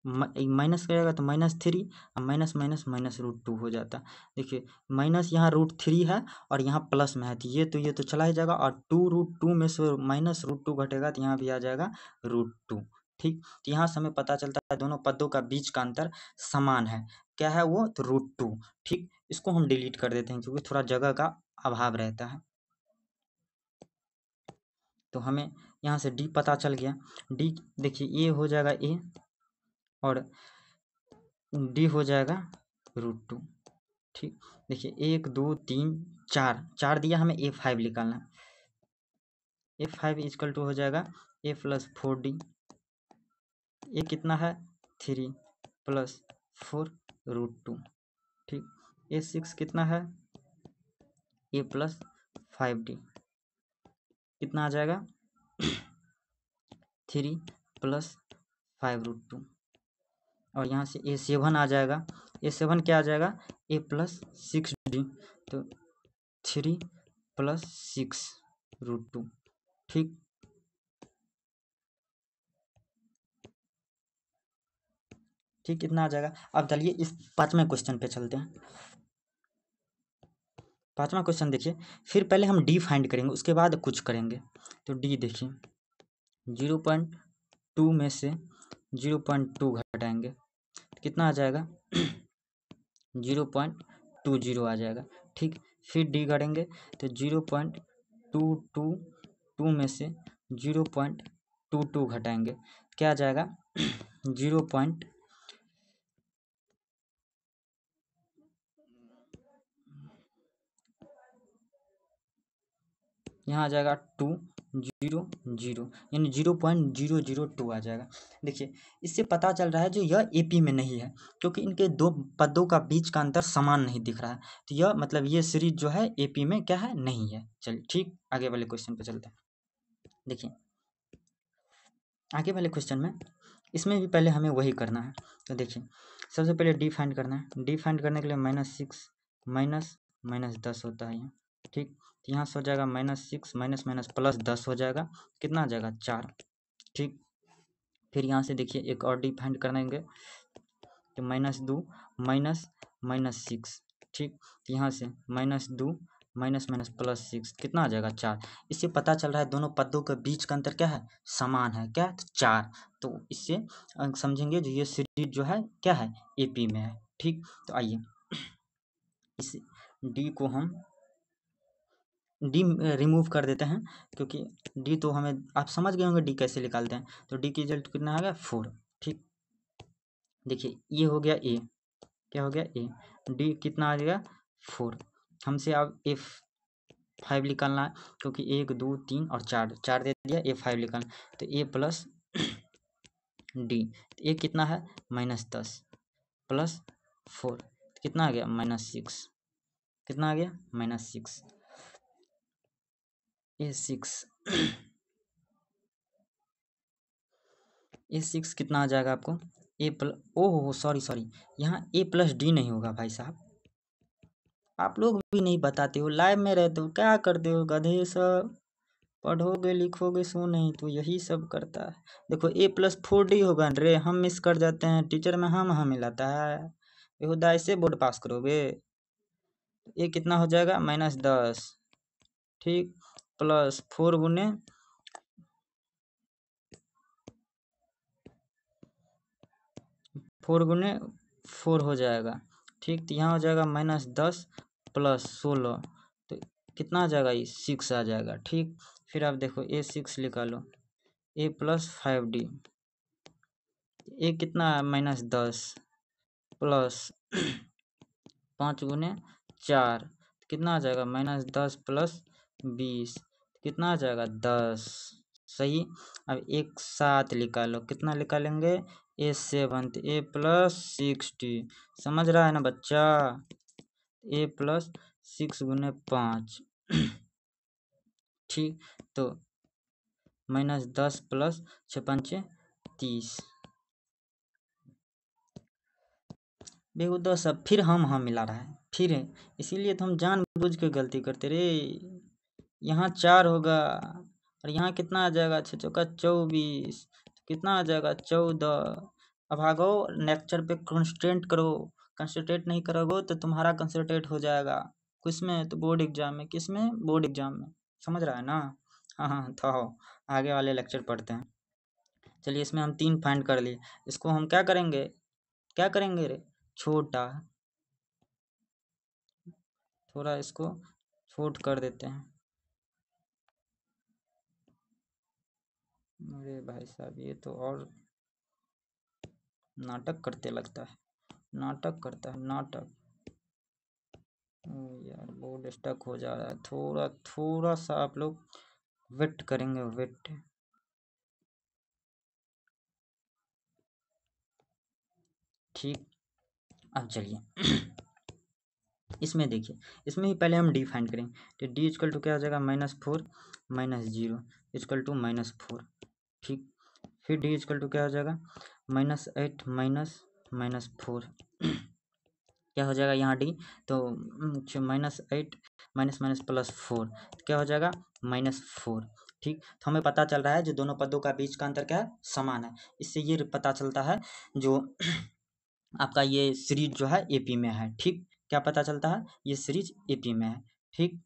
माइनस करेगा तो -3 और माइनस माइनस -√2 हो जाता है। देखिए माइनस यहाँ √3 है और यहाँ प्लस में है, तो ये तो चला ही जाएगा और 2√2 में से -√2 घटेगा तो यहाँ भी आ जाएगा √2। ठीक, तो यहाँ से हमें पता चलता है दोनों पदों का बीच का अंतर समान है। क्या है वो, तो √2। ठीक, इसको हम डिलीट कर देते हैं क्योंकि थोड़ा जगह का अभाव रहता है। तो हमें यहाँ से डी पता चल गया। डी देखिए ए हो जाएगा ए और डी हो जाएगा √2। ठीक, देखिए 1 2 3 4 दिया, हमें A5 निकालना है। A5 इक्वल टू हो जाएगा a+4d। ये कितना है, 3 + 4 √2। ठीक, A6 कितना है, a+5d। कितना आ जाएगा 3 + 5 √2 और यहाँ से A7 आ जाएगा। A7 क्या आ जाएगा, a+6d। तो 3 + 6 √2। ठीक, ठीक कितना आ जाएगा। अब चलिए इस पांचवें क्वेश्चन पे चलते हैं। पांचवा क्वेश्चन देखिए, फिर पहले हम डी फाइंड करेंगे उसके बाद कुछ करेंगे। तो डी देखिए 0.2 में से 0.2 घटाएंगे कितना आ जाएगा 0.20 आ जाएगा। ठीक, फिर डी करेंगे तो 0.222 में से 0.22 घटाएंगे क्या आ जाएगा 0. यहाँ आ जाएगा 2 जीरो जीरो यानी 0.002 आ जाएगा। देखिए इससे पता चल रहा है जो यह एपी में नहीं है, क्योंकि इनके दो पदों का बीच का अंतर समान नहीं दिख रहा है, तो यह मतलब ये सीरीज जो है एपी में क्या है, नहीं है। चलिए ठीक, आगे वाले क्वेश्चन पे चलते हैं। देखिए आगे वाले क्वेश्चन में इसमें भी पहले हमें वही करना है। तो देखिए सबसे पहले डी फाइंड करना है। डी फाइंड करने के लिए -6 -10 होता है यहाँ, ठीक। तो यहाँ से हो जाएगा -6 माइनस +10 हो जाएगा, कितना आ जाएगा 4, ठीक। फिर यहाँ से देखिए एक और डी फाइंड करेंगे, तो -2 -6, ठीक। तो यहाँ से -2 -+6 कितना आ जाएगा 4। इससे पता चल रहा है दोनों पदों के बीच का अंतर क्या है, समान है, क्या तो 4। तो इससे समझेंगे जो ये सीरीज जो है क्या है, एपी में है, ठीक। तो आइए इस डी को हम डी रिमूव कर देते हैं, क्योंकि डी तो हमें आप समझ गए होंगे डी कैसे निकालते हैं। तो डी की रिजल्ट कितना आ गया 4, ठीक। देखिए ये हो गया ए, क्या हो गया ए, डी कितना आ जाएगा 4। हमसे अब F5 निकालना है, क्योंकि 1 2 3 और 4 दे दिया, A5 निकालना, तो A प्लस डी, ए कितना है -10 +4 कितना आ गया -6, कितना आ गया -6, A6 A6 कितना आ जाएगा आपको, ओहो सॉरी यहाँ A+D नहीं होगा भाई साहब, आप लोग भी नहीं बताते हो, लाइव में रहते हो, क्या करते हो गधे सब, पढ़ोगे लिखोगे सो नहीं, तो यही सब करता है। देखो A+4D होगा रे, हम मिस कर जाते हैं, टीचर में हम मिलाता है, बेहुदा ऐसे बोर्ड पास करोगे। ये कितना हो जाएगा -10, ठीक, +4 गुने 4 हो जाएगा, ठीक। तो यहाँ हो जाएगा -10 +16, तो कितना आ जाएगा, ये 6 आ जाएगा, ठीक। फिर आप देखो A6 निकालो, A+5D, ये कितना है -10 प्लस 5 गुने 4 कितना आ जाएगा -10 +20 कितना आ जाएगा 10, सही। अब एक साथ निकालो, कितना निकालेंगे A7, A+60, समझ रहा है ना बच्चा, A+6 गुने 5 ठीक। तो -10 + 6 5 30, बेहुदा सब फिर हम मिला रहा है, फिर है, इसीलिए तो हम जानबूझ के गलती करते रे। यहाँ 4 होगा और यहाँ कितना आ जाएगा, 6 चौका 24, कितना आ जाएगा 14। अब भागो लेक्चर पे कंसंट्रेट करो, कंसंट्रेट नहीं करोगे तो तुम्हारा कंसंट्रेट हो जाएगा किस में, तो बोर्ड एग्जाम में, किस में, बोर्ड एग्जाम में, समझ रहा है ना। हाँ तो आगे वाले लेक्चर पढ़ते हैं। चलिए इसमें हम 3 फाइंड कर लिए, इसको हम क्या करेंगे, क्या करेंगे रे, छोटा, थोड़ा इसको छोट कर देते हैं। अरे भाई साहब ये तो और नाटक करते लगता है, नाटक करता है नाटक। यार बोर्ड स्टक हो जा रहा है, थोड़ा थोड़ा सा आप लोग वेट करेंगे, वेट, ठीक। अब चलिए इसमें देखिए, इसमें ही पहले हम डी फाइंड करेंगे, तो डी इक्वल टू क्या हो जाएगा -4 -0 इक्वल टू -4, ठीक। फिर डी इक्वल टू क्या हो जाएगा -8 -4 क्या हो जाएगा यहाँ डी, तो -8 -+4 क्या हो जाएगा -4, ठीक। तो हमें पता चल रहा है जो दोनों पदों का बीच का अंतर क्या है, समान है। इससे ये पता चलता है जो आपका ये सीरीज जो है एपी में है, ठीक। क्या पता चलता है, ये सीरीज एपी में है, ठीक।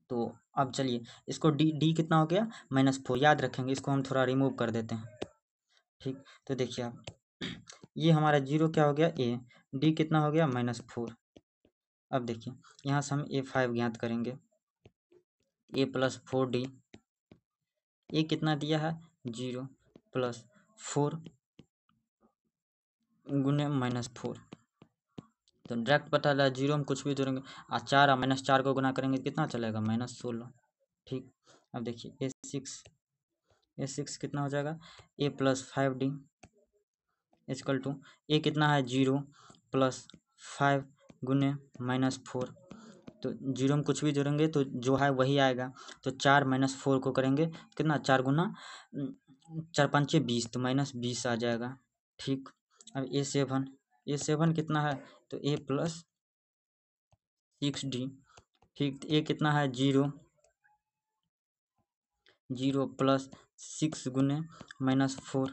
तो अब चलिए इसको डी कितना हो गया -4, याद रखेंगे, इसको हम थोड़ा रिमूव कर देते हैं, ठीक। तो देखिए आप ये हमारा 0 क्या हो गया ए, डी कितना हो गया -4। अब देखिए यहाँ से हम A5 ज्ञात करेंगे, A+4D, ए कितना दिया है 0 +4 गुने -4, तो डायरेक्ट पता चला 0 में कुछ भी जोड़ेंगे, 4 और -4 को गुना करेंगे कितना चलेगा -16, ठीक। अब देखिए ए6 कितना हो जाएगा, ए प्लस 5d इजकल टू ए कितना है 0 प्लस 5 गुने -4। तो 0 में कुछ भी जोड़ेंगे तो जो है वही आएगा। तो 4 - 4 को करेंगे कितना, 4 गुना 4 पंचे 20, तो -20 आ जाएगा। ठीक। अब ए7 कितना है, तो ए प्लस 6d। ठीक। ए कितना है 0 प्लस 6 गुने -4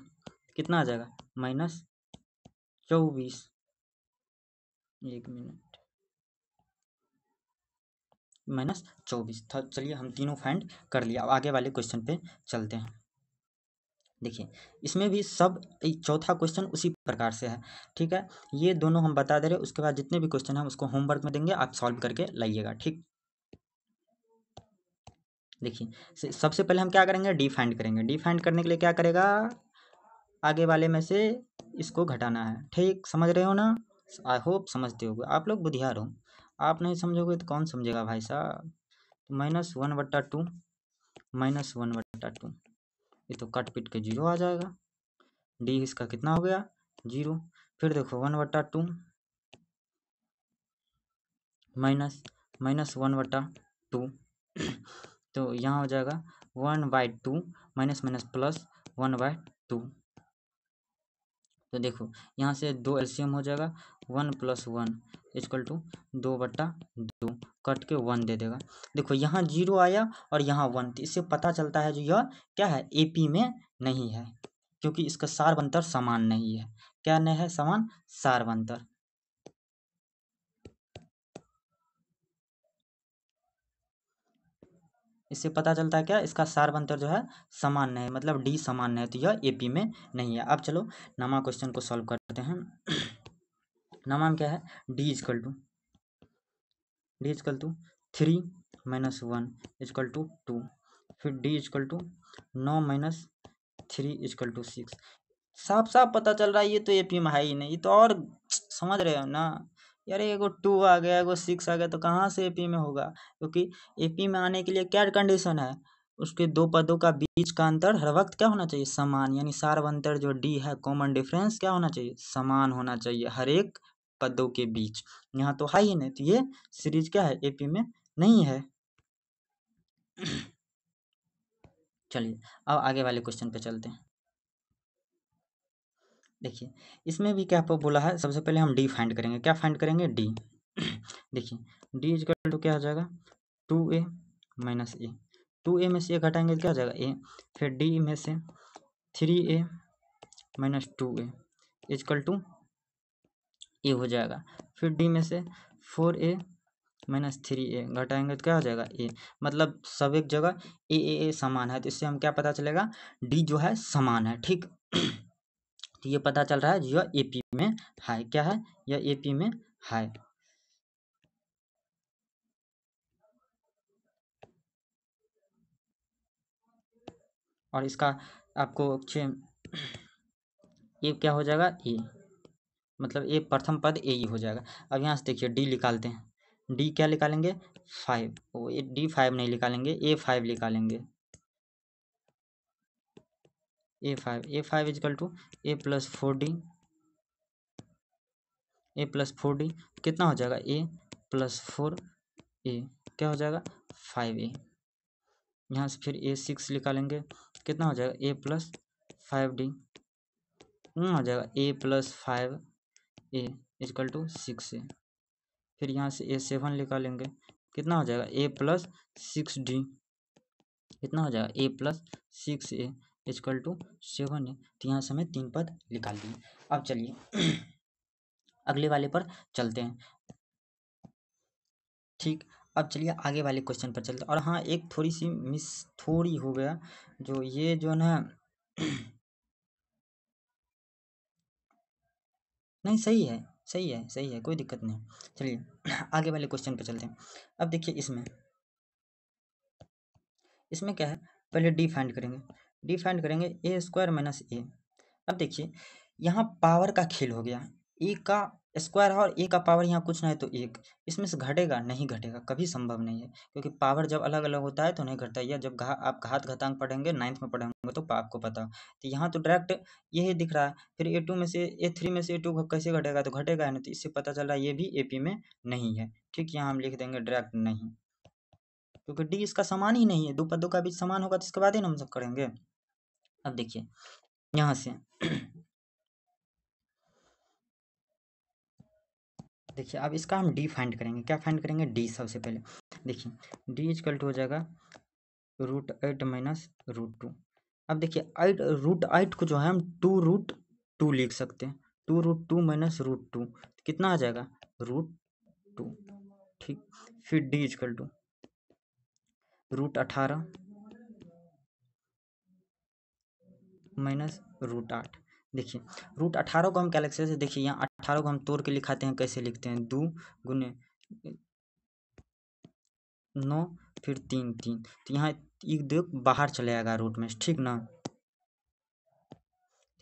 कितना आ जाएगा, -24। एक मिनट, -24 था। चलिए हम तीनों फाइंड कर लिया। अब आगे वाले क्वेश्चन पे चलते हैं। देखिए इसमें भी सब चौथा क्वेश्चन उसी प्रकार से है। ठीक है, ये दोनों हम बता दे रहे हैं, उसके बाद जितने भी क्वेश्चन हैं उसको होमवर्क में देंगे, आप सॉल्व करके लाइएगा। ठीक। देखिए सबसे पहले हम क्या करेंगे, डी फाइंड करेंगे। डी फाइंड करने के लिए क्या करेगा, आगे वाले में से इसको घटाना है। ठीक, समझ रहे हो ना? आई होप समझते होगे, आप लोग बुद्धियार हो। आप नहीं समझोगे तो कौन समझेगा भाई साहब। -1/2 -1/2 ये तो कट पिट के 0 आ जाएगा। डी इसका कितना हो गया, 0। फिर देखो 1/2 -1/2 तो यहाँ हो जाएगा 1/2 माइनस माइनस प्लस 1/2। तो देखो यहाँ से 2 एलसीएम हो जाएगा, 1 + 1 = 2/2 कट के 1 दे देगा। देखो यहाँ 0 आया और यहाँ 1, तो इससे पता चलता है जो यह क्या है, एपी में नहीं है, क्योंकि इसका सार्वंतर समान नहीं है। क्या नहीं है, समान सार्वंतर। इससे पता चलता है क्या, इसका सार्वंतर जो है समान नहीं है, मतलब डी समान नहीं है, तो यह एपी में नहीं है। अब चलो नमा क्वेश्चन को सॉल्व करते हैं। नमा में क्या है, डी इजकल टू 3 - 1 = 2। फिर डी इजकल टू 9 - 3 = 6। साफ साफ पता चल रहा है ये तो एपी में है ही नहीं। ये तो और समझ रहे हो ना यार, एगो 2 आ गया, एगो 6 आ गया, तो कहाँ से एपी में होगा। क्योंकि एपी में आने के लिए क्या कंडीशन है, उसके दो पदों का बीच का अंतर हर वक्त क्या होना चाहिए, समान। यानी सार्वंतर जो डी है, कॉमन डिफरेंस क्या होना चाहिए, समान होना चाहिए हर एक पदों के बीच। यहाँ तो है ही नहीं, तो ये सीरीज क्या है, एपी में नहीं है। चलिए अब आगे वाले क्वेश्चन पे चलते हैं। देखिए इसमें भी क्या बोला है, सबसे पहले हम डी फाइंड करेंगे। क्या फाइंड करेंगे, डी। देखिए डी इजकल टू क्या हो जाएगा, 2a - a। 2a में से a घटाएंगे तो क्या हो जाएगा, a। फिर डी में से 3a - 2a is equal to a हो जाएगा। फिर डी में से 4a - 3a घटाएंगे तो क्या हो जाएगा, a। मतलब सब एक जगह ए समान है, तो इससे हम क्या पता चलेगा, डी जो है समान है। ठीक। तो ये पता चल रहा है यह एपी में है। क्या है, यह एपी में है। और इसका आपको ये क्या हो जाएगा, ए। मतलब ए प्रथम पद ए ही हो जाएगा। अब यहाँ से देखिए डी निकालते हैं। डी क्या निकालेंगे, 5। ओ ये D5 नहीं निकालेंगे, A5 निकालेंगे। A5 is equal to a + 4d। a + 4d कितना हो जाएगा, a + 4a क्या हो जाएगा, 5a। यहाँ से फिर A6 निकालेंगे, कितना हो जाएगा, a + 5d हो जाएगा a + 5a is equal to 6a। फिर यहाँ से A7 निकालेंगे, कितना हो जाएगा, a + 6d कितना हो जाएगा, a + 6a is equal to 7a। तो यहाँ से हमें 3 पद निकाल दिए। अब चलिए अगले वाले पर चलते हैं। ठीक। अब चलिए आगे वाले क्वेश्चन पर चलते हैं। और हाँ, एक थोड़ी सी मिस थोड़ी हो गया, जो ये जो ना नहीं, सही है, कोई दिक्कत नहीं। चलिए आगे वाले क्वेश्चन पर चलते हैं। अब देखिए इसमें क्या है, पहले डी फाइंड करेंगे। a² - a। अब देखिए यहाँ पावर का खेल हो गया। ए का स्क्वायर है और ए का पावर यहाँ कुछ ना है तो 1, इसमें से घटेगा नहीं, घटेगा, कभी संभव नहीं है, क्योंकि पावर जब अलग अलग होता है तो नहीं घटता। या जब आप घात घातांक पढ़ेंगे 9th में पढ़ेंगे तो आपको पता। तो यहाँ तो डायरेक्ट यही दिख रहा है। फिर A2 में से A3 में से A2 कैसे घटेगा, तो घटेगा नहीं, तो इससे पता चल रहा है ये भी AP में नहीं है। ठीक, यहाँ हम लिख देंगे डायरेक्ट नहीं, क्योंकि डी इसका समान ही नहीं है। दो पदों का बीच समान होगा तो इसके बाद ही ना हम सब करेंगे। अब देखिए यहाँ से देखिए अब इसका हम डी फाइंड करेंगे। क्या फाइंड करेंगे, डी सबसे पहले। देखिए डी इक्वल टू हो जाएगा √8 माइनस √2। अब देखिए √8 को जो है हम 2√2 लिख सकते हैं। 2√2 माइनस √2 कितना आ जाएगा, √2। ठीक, फिर डी इक्वल टू √18 माइनस √8। देखिए √18 को हम क्या लिख सकते हैं, देखिए यहाँ 18 को हम तोड़ के लिखाते हैं, कैसे लिखते हैं, 2 गुने 9 फिर 3 3, तो यहाँ एक दो बाहर चले जाएगा रूट में, ठीक ना।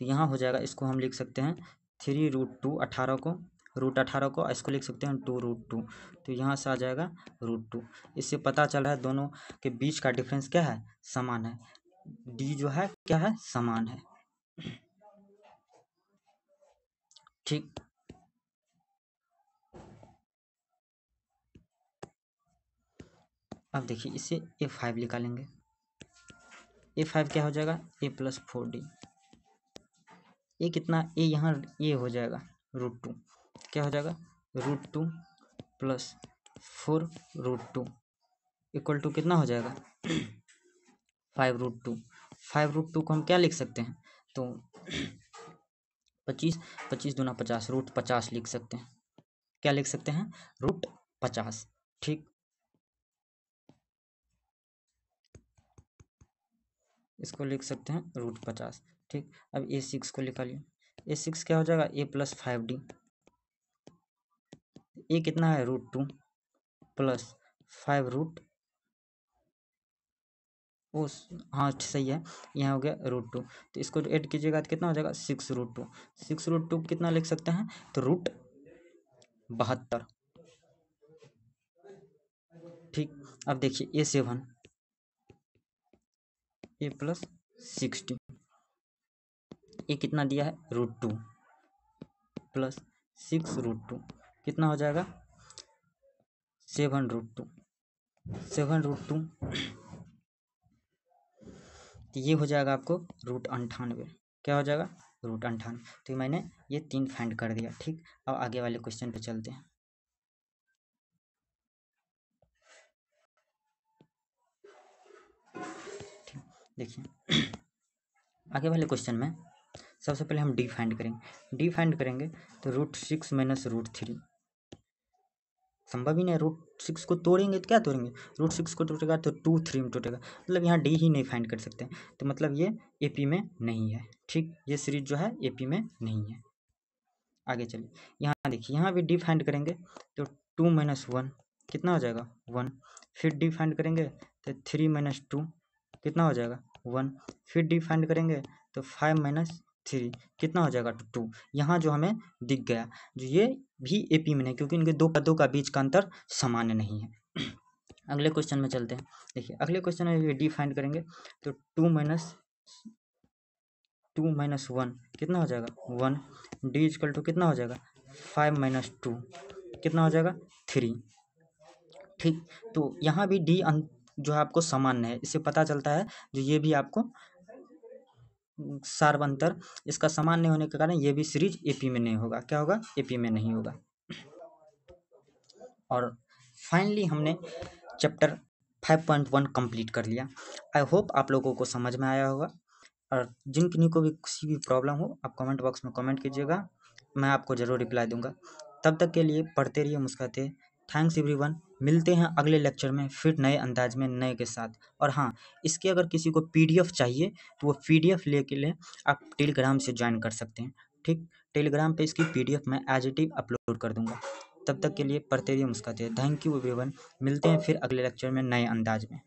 तो यहाँ हो जाएगा, इसको हम लिख सकते हैं 3√2, 18 को √18 को इसको लिख सकते हैं 2√2, तो यहाँ से आ जाएगा √2। इससे पता चल रहा है दोनों के बीच का डिफरेंस क्या है, समान है। डी जो है क्या है, समान है। ठीक, अब देखिए इसे A5 निकालेंगे। A5 क्या हो जाएगा, A+4D। ए कितना, ए यहाँ ये हो जाएगा √2, क्या हो जाएगा √2 प्लस 4√2 इक्वल टू कितना हो जाएगा 5√2। 5√2 को हम क्या लिख सकते हैं, तो 25 25 दूना 50, √50 लिख सकते हैं। क्या लिख सकते हैं, √50। ठीक, इसको लिख सकते हैं √50। ठीक, अब A6 को निकालिए। A6 क्या हो जाएगा, A+5D। ए कितना है, √2 प्लस 5 ओ हाँ सही है, यहाँ हो गया √2, तो इसको ऐड कीजिएगा तो कितना हो जाएगा 6√2। 6√2 कितना लिख सकते हैं, तो √72। ठीक, अब देखिए A7 A+60, ये कितना दिया है, √2 प्लस 6√2 कितना हो जाएगा 7√2। 7√2 तो ये हो जाएगा आपको √98। क्या हो जाएगा, √98। तो मैंने ये 3 फाइंड कर दिया। ठीक, अब आगे वाले क्वेश्चन पे चलते हैं। ठीक, देखिए आगे वाले क्वेश्चन में सबसे पहले हम डी फाइंड करेंगे। डी फाइंड करेंगे तो √6 माइनस √3 संभव ही नहीं। √6 को तोड़ेंगे तो क्या तोड़ेंगे, √6 को टूटेगा तो 2 3 में टूटेगा, मतलब यहाँ डी ही नहीं फाइंड कर सकते, तो मतलब ये AP में नहीं है। ठीक, ये सीरीज जो है AP में नहीं है। आगे चलिए, यहाँ देखिए, यहाँ भी डी फाइंड करेंगे तो 2 माइनस 1 कितना हो जाएगा 1, फिर डी फाइंड करेंगे तो 3 माइनस 2 कितना हो जाएगा 1, फिर डी फाइंड करेंगे तो 5 माइनस 3 कितना हो जाएगा 2। यहाँ जो हमें दिख गया, जो ये भी AP में नहीं, क्योंकि इनके दो पदों का बीच का अंतर सामान्य नहीं है। अगले क्वेश्चन में चलते हैं। देखिए अगले क्वेश्चन में डी फाइंड करेंगे तो 2 माइनस 1 कितना हो जाएगा 1, डी इक्वल टू कितना हो जाएगा 5 माइनस 2 कितना हो जाएगा 3। ठीक, तो यहाँ भी डी जो है आपको सामान्य है, इससे पता चलता है जो ये भी आपको सार्व अंतर इसका समान नहीं होने के कारण ये भी सीरीज AP में नहीं होगा। क्या होगा, AP में नहीं होगा। और फाइनली हमने चैप्टर 5.1 कंप्लीट कर लिया। आई होप आप लोगों को समझ में आया होगा, और जिन किन्हीं को भी किसी भी प्रॉब्लम हो आप कमेंट बॉक्स में कमेंट कीजिएगा, मैं आपको ज़रूर रिप्लाई दूंगा। तब तक के लिए पढ़ते रहिए, मुस्कुराते। थैंक्स एवरीवन, मिलते हैं अगले लेक्चर में फिर नए अंदाज में नए के साथ। और हाँ, इसके अगर किसी को PDF चाहिए तो वो PDF लेके ले आप टेलीग्राम से ज्वाइन कर सकते हैं। ठीक, टेलीग्राम पे इसकी PDF मैं एज इट इज अपलोड कर दूंगा। तब तक के लिए पढ़ते रहिए, मुस्कुराते रहिए। थैंक यू एवरीवन, मिलते हैं फिर अगले लेक्चर में नए अंदाज में।